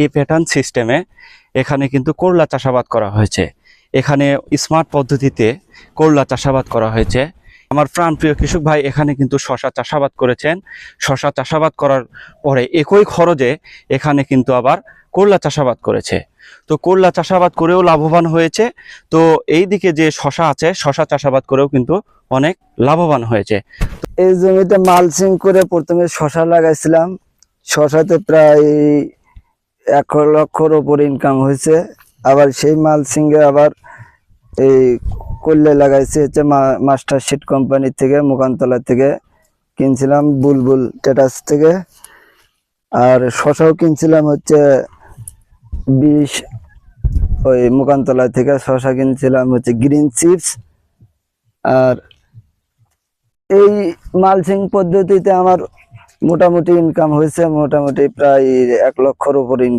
এই প্যাটার্ন সিস্টেমে এখানে কিন্তু করলা চাষাবাদ করা হয়েছে। এখানে স্মার্ট পদ্ধতিতে করলা চাষাবাদ করা হয়েছে। আমার প্রাণপ্রিয় কৃষক ভাই এখানে কিন্তু শশা চাষাবাদ করেছেন। শশা চাষাবাদ করার পরে একই খরচে এখানে কিন্তু আবার করলা চাষাবাদ করেছে। তো করলা চাষাবাদ করেও লাভবান হয়েছে। তো এই দিকে যে শশা আছে, শশা চাষাবাদ করেও কিন্তু অনেক লাভবান হয়েছে। এই জমিতে মালচিং করে প্রথমে শশা লাগাইছিলাম। শশাতে প্রায় 1,00,000-র উপর ইনকাম হয়েছে। আবার সেই মালচিং এ আবার এই করলে লাগাইছে হচ্ছে মাস্টার শিট কোম্পানি থেকে, মুকানতলা থেকে কিনছিলাম, বুলবুল টেটাস থেকে। আর শশাও কিনছিলাম হচ্ছে 20 ওই মুকানতলা থেকে। শশা কিনছিলাম হচ্ছে গ্রিন চিপস। আর এই মালচিং পদ্ধতিতে আমার মোটামুটি ইনকাম হয়েছে, মোটামুটি প্রায় 1,00,000-র উপর ইনকাম।